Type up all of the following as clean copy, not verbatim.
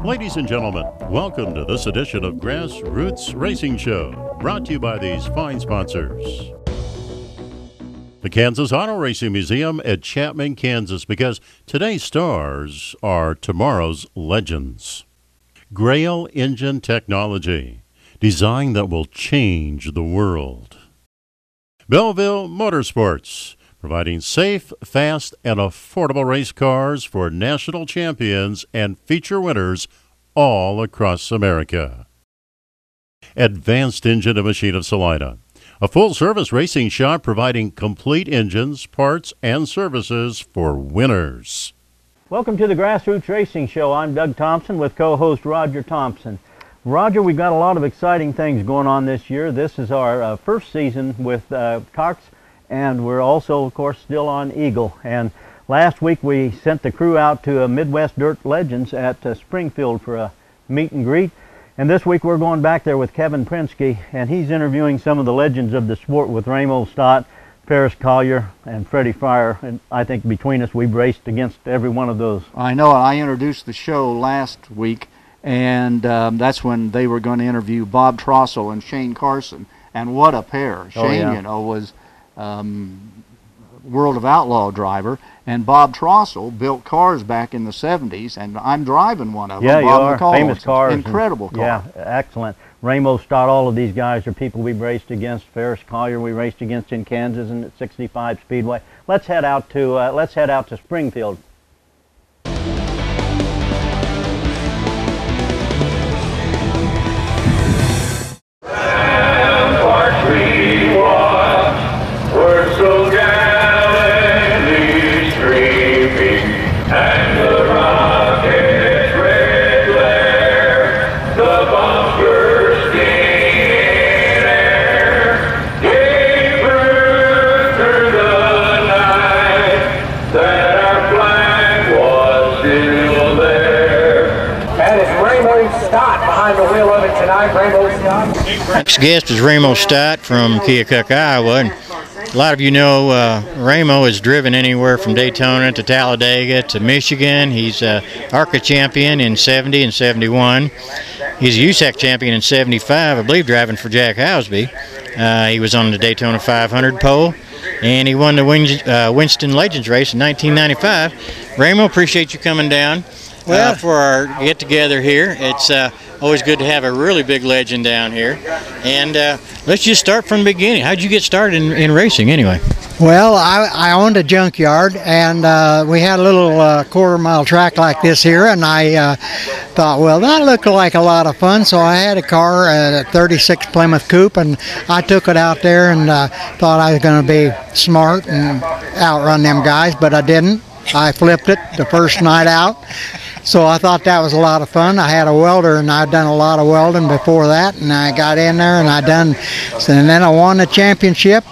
Ladies and gentlemen, welcome to this edition of Grassroots Racing Show, brought to you by these fine sponsors. The Kansas Auto Racing Museum at Chapman, Kansas, because today's stars are tomorrow's legends. Grail Engine Technology, design that will change the world. Belleville Motorsports, providing safe, fast, and affordable race cars for national champions and feature winners all across America. Advanced Engine and Machine of Salina, a full-service racing shop providing complete engines, parts, and services for winners. Welcome to the Grassroots Racing Show. I'm Doug Thompson with co-host Roger Thompson. Roger, we've got a lot of exciting things going on this year. This is our first season with Cox, and we're also, of course, still on Eagle. And last week we sent the crew out to Midwest Dirt Legends at Springfield for a meet and greet. And this week we're going back there with Kevin Prinske, and he's interviewing some of the legends of the sport with Ramo Stott, Ferris, Collier, and Freddie Friar. And I think between us we've raced against every one of those. I know. I introduced the show last week, and that's when they were going to interview Bob Trossel and Shane Carson. And what a pair. Shane, you know, was World of Outlaw driver, and Bob Trossel built cars back in the 70s, and I'm driving one of them. Yeah, you are. Famous cars. Incredible car. Yeah, excellent. Ramo Stott, all of these guys are people we've raced against. Ferris, Collier we raced against in Kansas and at 65 Speedway. Let's head out to Springfield. Next guest is Ramo Stott from Keokuk, Iowa. And a lot of you know Ramo has driven anywhere from Daytona to Talladega to Michigan. He's ARCA champion in 70 and 71. He's a USAC champion in 75, I believe, driving for Jack Housby. He was on the Daytona 500 pole, and he won the Winston Legends race in 1995. Ramo, appreciate you coming down for our get-together here. It's always good to have a really big legend down here. And let's just start from the beginning. How'd you get started in racing anyway? Well, I owned a junkyard, and we had a little quarter-mile track like this here, and I thought, well, that looked like a lot of fun, so I had a car, a 36 Plymouth Coupe, and I took it out there and thought I was going to be smart and outrun them guys, but I didn't. I flipped it the first night out. So I thought that was a lot of fun. I had a welder, and I'd done a lot of welding before that, and I got in there and and then I won the championship.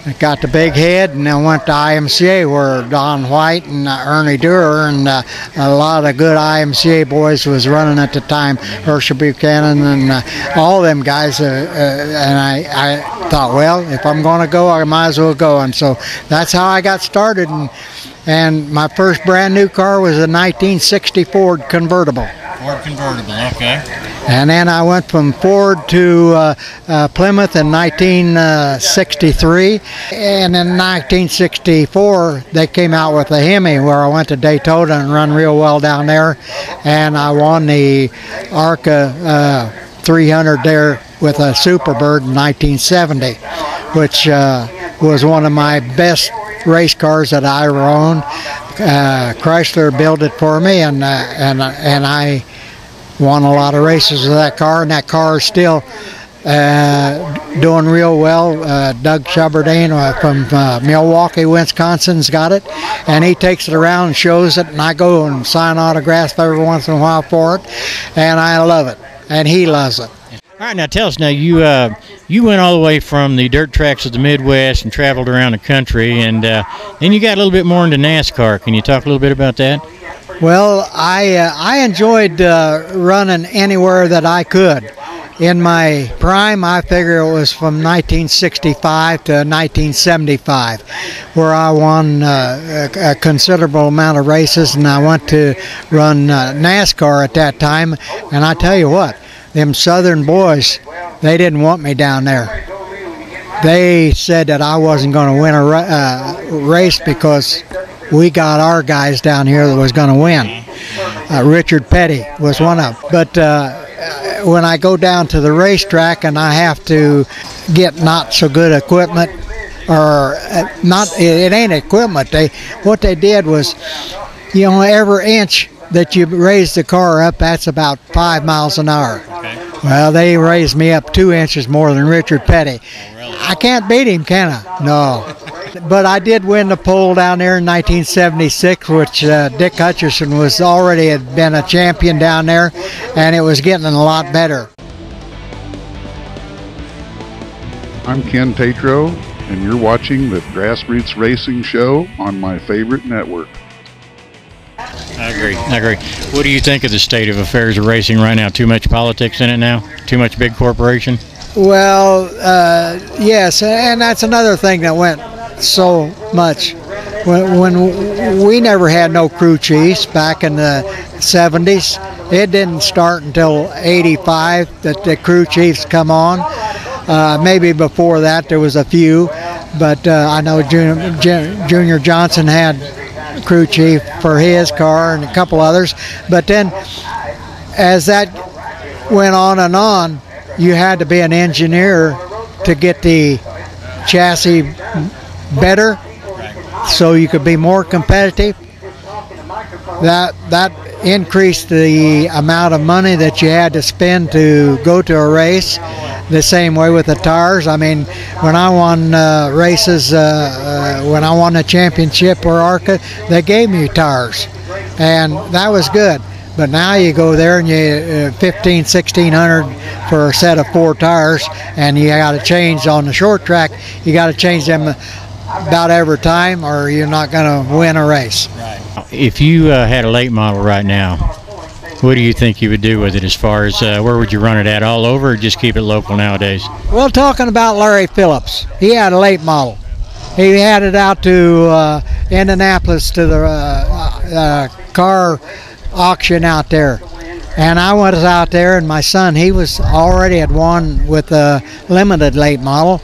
I got the big head, and then went to IMCA where Don White and Ernie Durer and a lot of good IMCA boys was running at the time, Herschel Buchanan and all them guys. And I thought, well, if I'm going to go, I might as well go. And so that's how I got started. And my first brand new car was a 1960 Ford convertible. Ford convertible, okay. And then I went from Ford to Plymouth in 1963. And in 1964, they came out with a Hemi where I went to Daytona and run real well down there. And I won the ARCA 300 there with a Superbird in 1970, which was one of my best race cars that I ever owned. Chrysler built it for me, and I won a lot of races with that car, and that car is still doing real well. Doug Shuberdine from Milwaukee, Wisconsin's got it, and he takes it around and shows it, and I go and sign autographs every once in a while for it, and I love it, and he loves it. All right, now tell us. Now you went all the way from the dirt tracks of the Midwest and traveled around the country, and then you got a little bit more into NASCAR. Can you talk a little bit about that? Well, I enjoyed running anywhere that I could. in my prime, I figure it was from 1965 to 1975, where I won a considerable amount of races, and I went to run NASCAR at that time. And I tell you what, them Southern boys, they didn't want me down there. They said that I wasn't going to win a race because we got our guys down here that was going to win. Richard Petty was one of them. But when I go down to the racetrack and I have to get not so good equipment, or not, it ain't equipment. What they did was, you know, every inch that you raise the car up, that's about 5 miles an hour. Okay. Well, they raised me up 2 inches more than Richard Petty. Oh, really? I can't beat him, can I? No. But I did win the pole down there in 1976, which Dick Hutcherson was already had been a champion down there, and it was getting a lot better. I'm Ken Pedro, and you're watching the Grassroots Racing Show on my favorite network. I agree. What do you think of the state of affairs of racing right now? Too much politics in it now? Too much big corporation? Well, yes, and that's another thing that went so much. When we never had no crew chiefs back in the 70s, it didn't start until 85 that the crew chiefs come on. Maybe before that there was a few, but I know Junior Johnson had crew chief for his car and a couple others. But then as that went on, you had to be an engineer to get the chassis better so you could be more competitive. That increased the amount of money that you had to spend to go to a race. The same way with the tires. I mean, when I won races, when I won the championship or ARCA, they gave me tires, and that was good. But now you go there and you $1,500-1,600 for a set of 4 tires, and you got to change on the short track. You got to change them about every time, or you're not going to win a race. Right. If you had a late model right now, what do you think you would do with it as far as where would you run it at, all over, or just keep it local nowadays? Well, talking about Larry Phillips, he had a late model. He had it out to Indianapolis to the car auction out there. And I was out there, and my son, he was already had won with a limited late model.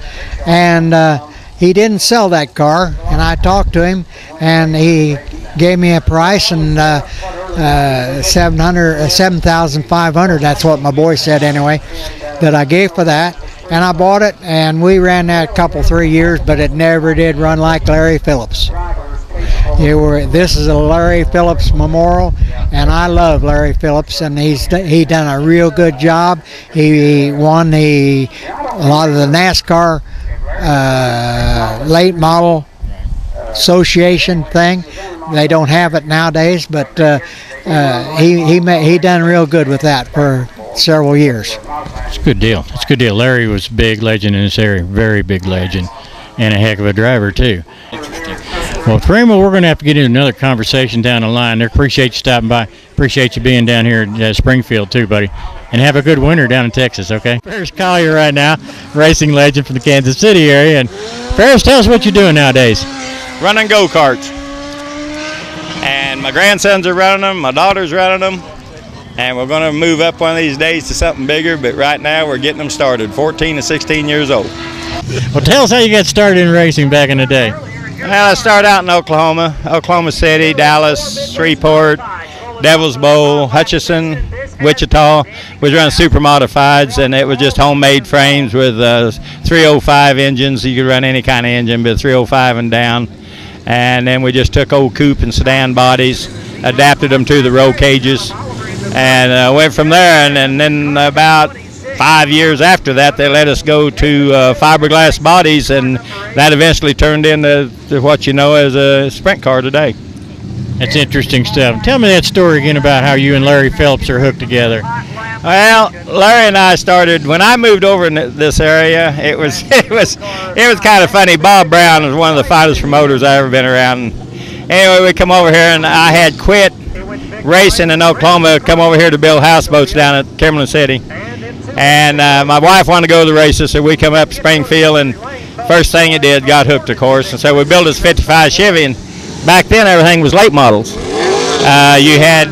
And he didn't sell that car, and I talked to him, and he gave me a price, and $7,500. That's what my boy said anyway, that I gave for that. And I bought it, and we ran that a couple, 3 years, but it never did run like Larry Phillips. This is a Larry Phillips memorial, and I love Larry Phillips, and he done a real good job. He won a lot of the NASCAR late model association thing. They don't have it nowadays, but he done real good with that for several years. It's a good deal. Larry was a big legend in this area, very big legend, and a heck of a driver too. Interesting. Well, Ramo, we're going to have to get into another conversation down the line there. Appreciate you stopping by. Appreciate you being down here at Springfield too, buddy. And have a good winter down in Texas, okay? Ferris Collier right now, racing legend from the Kansas City area. And Ferris, tell us what you're doing nowadays. Running go-karts. And my grandsons are running them, my daughter's running them, and we're going to move up one of these days to something bigger, but right now we're getting them started, 14 to 16 years old. Well, tell us how you got started in racing back in the day. Well, I started out in Oklahoma City, Dallas, Shreveport, Devil's Bowl, Hutchinson, Wichita. We was running super modifieds, and it was just homemade frames with 305 engines. You could run any kind of engine, but 305 and down. And then we just took old coupe and sedan bodies, adapted them to the roll cages, and went from there. And then about 5 years after that, they let us go to fiberglass bodies, and that eventually turned into what you know as a sprint car today. That's interesting stuff. Tell me that story again about how you and Larry Phelps are hooked together. Well, Larry and I started when I moved over in this area. It was kind of funny. Bob Brown was one of the finest promoters I ever been around. Anyway, we come over here, and I had quit racing in Oklahoma, come over here to build houseboats down at Cumberland City. And And my wife wanted to go to the races, so we come up to Springfield, and first thing it did, got hooked, of course. And so we built this 55 Chevy, and back then everything was late models. You had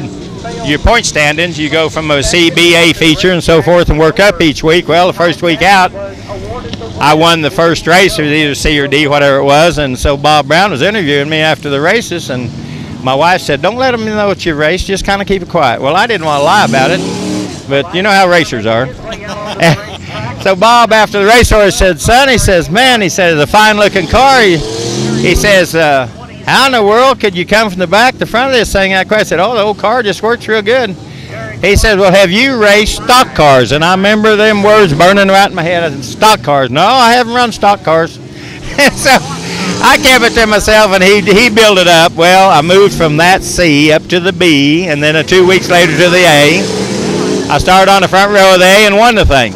your point standings. You go from a C, B, A feature and so forth and work up each week. Well, the first week out, I won the first race, it was either C or D, whatever it was, and so Bob Brown was interviewing me after the races, and my wife said, don't let them know what you raced, just kind of keep it quiet. Well, I didn't want to lie about it, but you know how racers are. So Bob, after the race horse, said, son, he says, man, he said, it's a fine-looking car. He says, how in the world could you come from the back to the front of this thing that quick? I said, oh, the old car just works real good. He said, well, have you raced stock cars? And I remember them words burning right in my head. I said, stock cars? No, I haven't run stock cars. So I kept it to myself, and he built it up. Well, I moved from that C up to the B, and then 2 weeks later to the A. I started on the front row of the A and won the thing.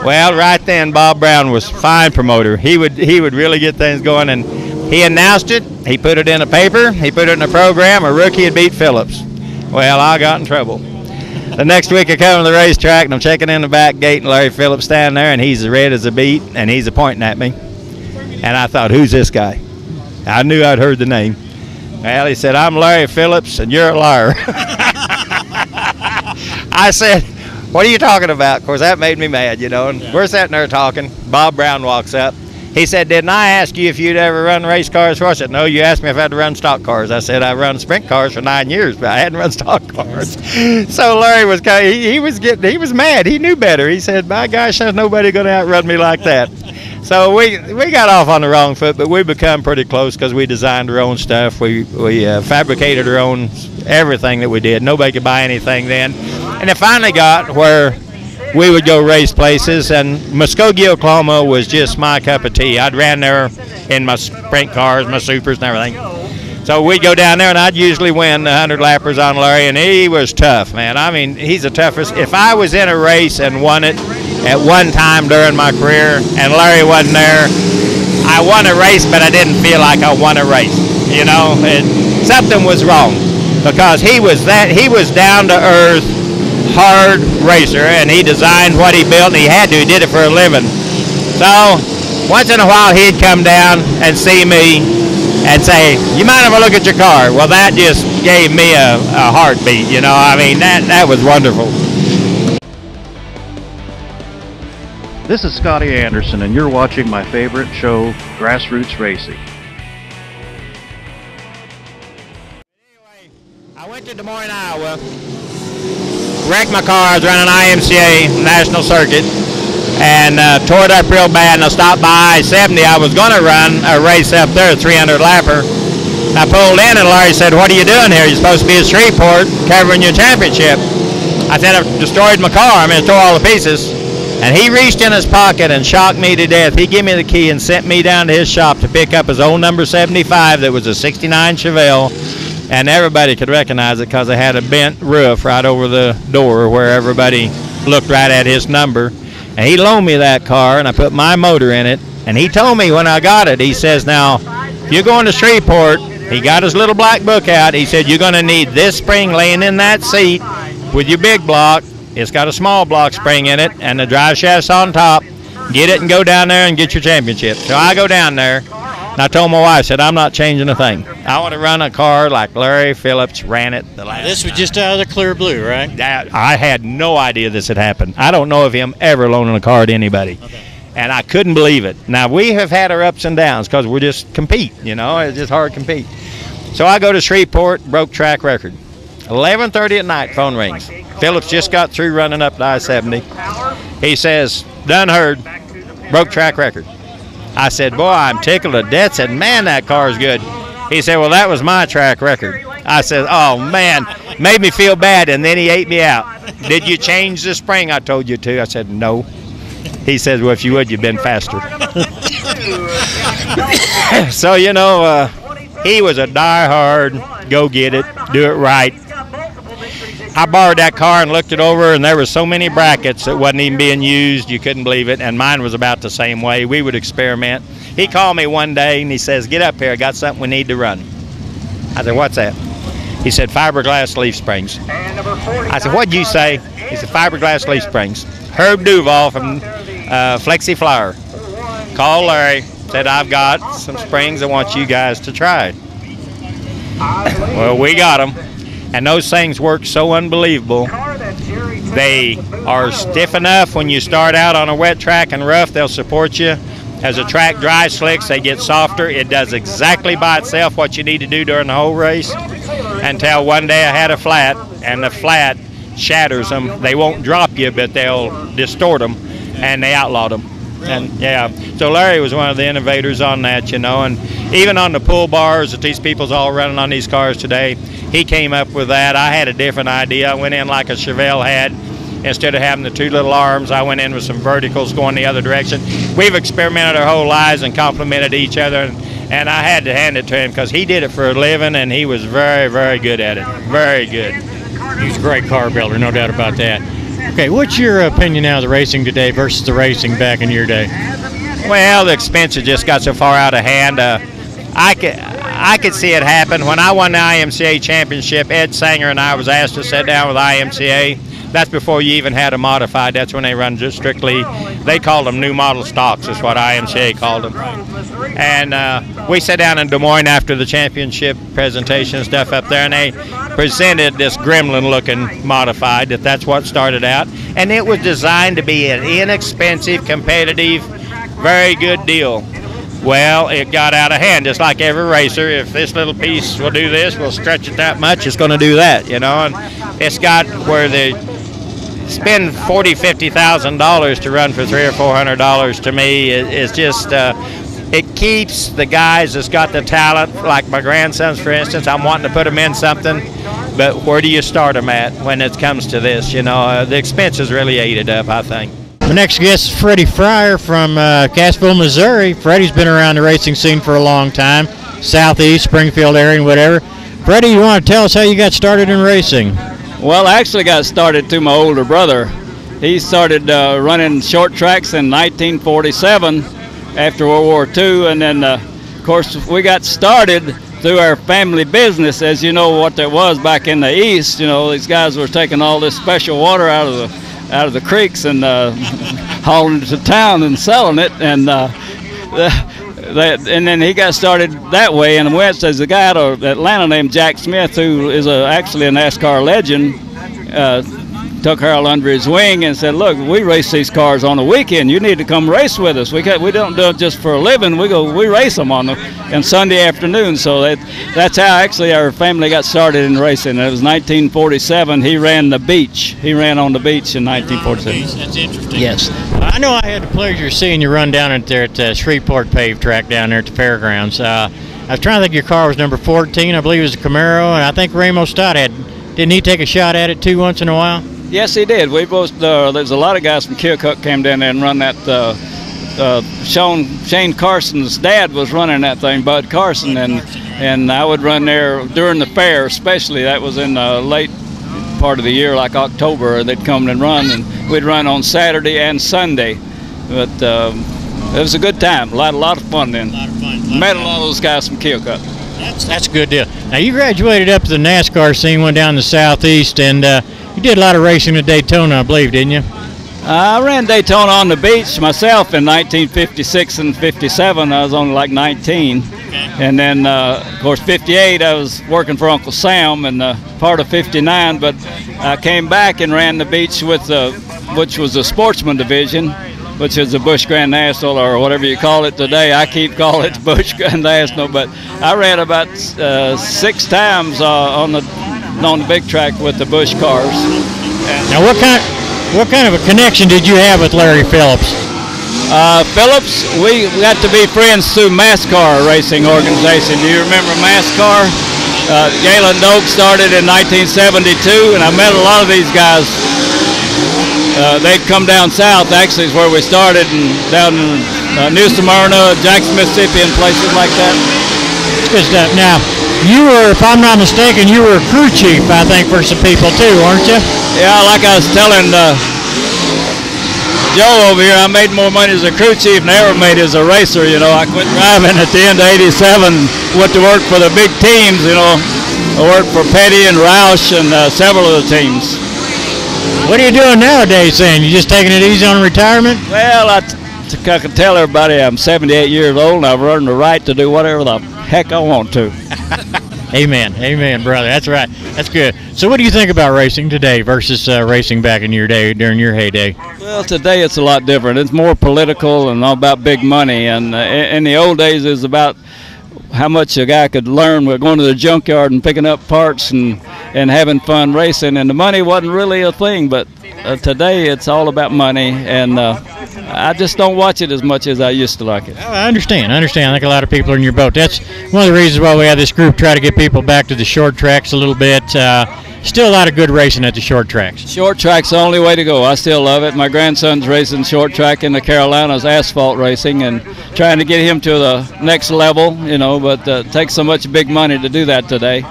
Well, right then, Bob Brown was a fine promoter. He would really get things going, and he announced it. He put it in a paper. He put it in a program. A rookie had beat Phillips. Well, I got in trouble. The next week I come to the racetrack, and I'm checking in the back gate, and Larry Phillips standing there, and he's as red as a beet, and he's pointing at me. And I thought, who's this guy? I knew I'd heard the name. Well, he said, I'm Larry Phillips, and you're a liar. I said, what are you talking about? Of course, that made me mad, you know. And we're sitting there talking. Bob Brown walks up. He said, didn't I ask you if you'd ever run race cars? I said, no, you asked me if I had to run stock cars. I said, I run sprint cars for 9 years, but I hadn't run stock cars. So Larry was he was mad. He knew better. He said, my gosh, there's nobody going to outrun me like that. So we got off on the wrong foot, but we become pretty close because we designed our own stuff. We fabricated our own everything that we did. Nobody could buy anything then. And it finally got where we would go race places, and Muskogee, Oklahoma was just my cup of tea. I'd ran there in my sprint cars, my supers and everything. So we'd go down there, and I'd usually win the 100 lappers on Larry, and he was tough, man. I mean, he's the toughest. If I was in a race and won it at one time during my career and Larry wasn't there, I won a race, but I didn't feel like I won a race. You know, something was wrong because he was down to earth, hard racer, and he designed what he built, and he had to. He did it for a living. So once in a while he'd come down and see me and say, you mind if I look at your car? Well, that just gave me a heartbeat, you know. I mean, that was wonderful. This is Scottie Anderson, and you're watching my favorite show, Grassroots Racing. Anyway, I went to Des Moines, Iowa, wrecked my car. I was running IMCA National Circuit, and tore it up real bad, and I stopped by I-70. I was going to run a race up there, a 300 lapper. I pulled in, and Larry said, what are you doing here? You're supposed to be at Shreveport covering your championship. I said, I've destroyed my car. I mean, I tore all the pieces. And he reached in his pocket and shocked me to death. He gave me the key and sent me down to his shop to pick up his old number 75 that was a 69 Chevelle. And everybody could recognize it because it had a bent roof right over the door where everybody looked right at his number. And he loaned me that car, and I put my motor in it. And he told me when I got it, he says, now, if you're going to Shreveport, he got his little black book out. He said, you're going to need this spring laying in that seat with your big block. It's got a small block spring in it, and the drive shaft's on top. Get it and go down there and get your championship. So I go down there, and I told my wife, I said, I'm not changing a thing. I want to run a car like Larry Phillips ran it the last This was just out of the clear blue, right? I had no idea this had happened. I don't know of him ever loaning a car to anybody. Okay. And I couldn't believe it. Now, we have had our ups and downs because we just compete, you know. It's just hard to compete. So I go to Shreveport, broke track record. 11:30 at night, phone rings. Phillips just got through running up to I-70. He says, done heard, broke track record. I said, boy, I'm tickled to death. Said, man, that car's good. He said, well, that was my track record. I said, oh, man, made me feel bad, and then he ate me out. Did you change the spring I told you to? I said, no. He says, well, if you would, you've been faster. So, you know, he was a die-hard, go get it, do it right. I borrowed that car and looked it over, and there were so many brackets that wasn't even being used, you couldn't believe it, and mine was about the same way. We would experiment. He called me one day, and he says, get up here, I got something we need to run. I said, what's that? He said, fiberglass leaf springs. I said, what'd you say? He said, fiberglass leaf springs. Herb Duval from Flexi Fryar called Larry, said, I've got some springs I want you guys to try. Well, we got them, and those things work so unbelievable. They are stiff enough when you start out on a wet track and rough, they'll support you. As the track dry slicks, they get softer. It does exactly by itself what you need to do during the whole race. Until one day I had a flat, and the flat shatters them. They won't drop you, but they'll distort them, and they outlawed them. And yeah, so Larry was one of the innovators on that, you know, and even on the pull bars that these people's all running on these cars today, he came up with that. I had a different idea. I went in like a Chevelle had. Instead of having the two little arms, I went in with some verticals going the other direction. We've experimented our whole lives and complimented each other, and I had to hand it to him because he did it for a living, and he was very, very good at it. Very good. He's a great car builder, no doubt about that. Okay, what's your opinion now of the racing today versus the racing back in your day? Well, the expenses just got so far out of hand. I could see it happen. When I won the IMCA championship, Ed Sanger and I was asked to sit down with IMCA. That's before you even had a modified. That's when they run just strictly, they called them new model stocks is what IMCA called them. And we sat down in Des Moines after the championship presentation and stuff up there, and they presented this gremlin-looking modified, that's what started out. And it was designed to be an inexpensive, competitive, very good deal. Well, it got out of hand, just like every racer. If this little piece will do this, we'll stretch it that much, it's going to do that, you know. And it's got where they spend $40,000, $50,000 to run for $300 or $400 to me is just, it keeps the guys that's got the talent, like my grandsons, for instance. I'm wanting to put them in something, but where do you start them at when it comes to this, you know? The expenses really ate it up, I think. The next guest is Freddie Friar from Cassville, Missouri. Freddie's been around the racing scene for a long time, Southeast, Springfield area, and whatever. Freddie, you want to tell us how you got started in racing? Well, I actually got started through my older brother. He started running short tracks in 1947 after World War II, and then, of course, we got started through our family business. As you know what that was back in the East, you know, these guys were taking all this special water out of the creeks and hauling it to town and selling it, and and then he got started that way. And there's a guy out of Atlanta named Jack Smith, who is actually a NASCAR legend, took Harold under his wing and said, look, we race these cars on the weekend. You need to come race with us. We don't do it just for a living. We race them on Sunday afternoon. So that's how actually our family got started in racing. It was 1947. He ran the beach. He ran on the beach in 1947. That's interesting. Yes. I know I had the pleasure of seeing you run down at the Shreveport paved track down there at the fairgrounds. I was trying to think your car was number 14. I believe it was a Camaro, and I think Ramo Stott didn't he take a shot at it too once in a while? Yes, he did. We both. There's a lot of guys from Keokuk came down there and run that. Shane Carson's dad was running that thing, Bud Carson, and I would run there during the fair, especially. That was in the late part of the year, like October. They'd come and run, and we'd run on Saturday and Sunday. But it was a good time. A lot of fun then. Met a lot of those guys from Keokuk. That's a good deal. Now you graduated up to the NASCAR scene, went down to the Southeast, and you did a lot of racing at Daytona, I believe, didn't you? I ran Daytona on the beach myself in 1956 and 57. I was only like 19. And then, of course, 58, I was working for Uncle Sam and part of 59. But I came back and ran the beach with which was the sportsman division, which is the Busch Grand National or whatever you call it today. I keep calling it Busch Grand National. But I ran about 6 times on the big track with the Busch cars. Now, what kind of a connection did you have with Larry Phillips? Phillips, we got to be friends through MASCAR Racing Organization. Do you remember MASCAR? Galen Doak started in 1972, and I met a lot of these guys. They'd come down south, actually is where we started, and down in New Smyrna, Jackson, Mississippi, and places like that. Good stuff. Now, you were, if I'm not mistaken, you were a crew chief, I think, for some people too, weren't you? Yeah, like I was telling Joe over here, I made more money as a crew chief than I ever made as a racer. You know, I quit driving at the end of '87, went to work for the big teams. You know, I worked for Pedro and Roush and several of the teams. What are you doing nowadays then? You just taking it easy on retirement? Well, I can tell everybody I'm 78 years old and I've earned the right to do whatever the heck I want to. Amen. Amen, brother. That's right. That's good. So what do you think about racing today versus racing back in your day, during your heyday? Well, today it's a lot different. It's more political and all about big money. And in the old days, it was about how much a guy could learn with going to the junkyard and picking up parts and having fun racing. And the money wasn't really a thing, but today it's all about money. And I just don't watch it as much as I used to like it. I understand. I think a lot of people are in your boat. That's one of the reasons why we have this group, try to get people back to the short tracks a little bit. Still a lot of good racing at the short tracks. Short track's the only way to go. I still love it. My grandson's racing short track in the Carolinas, asphalt racing, and trying to get him to the next level, you know, but it takes so much big money to do that today.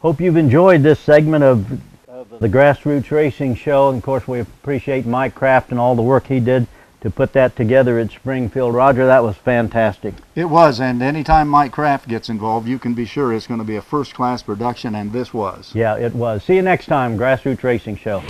Hope you've enjoyed this segment of the Grassroots Racing Show. And of course, we appreciate Mike Kraft and all the work he did to put that together at Springfield. Roger, that was fantastic. It was, and anytime Mike Kraft gets involved, you can be sure it's going to be a first-class production, and this was. Yeah, it was. See you next time, Grassroots Racing Show.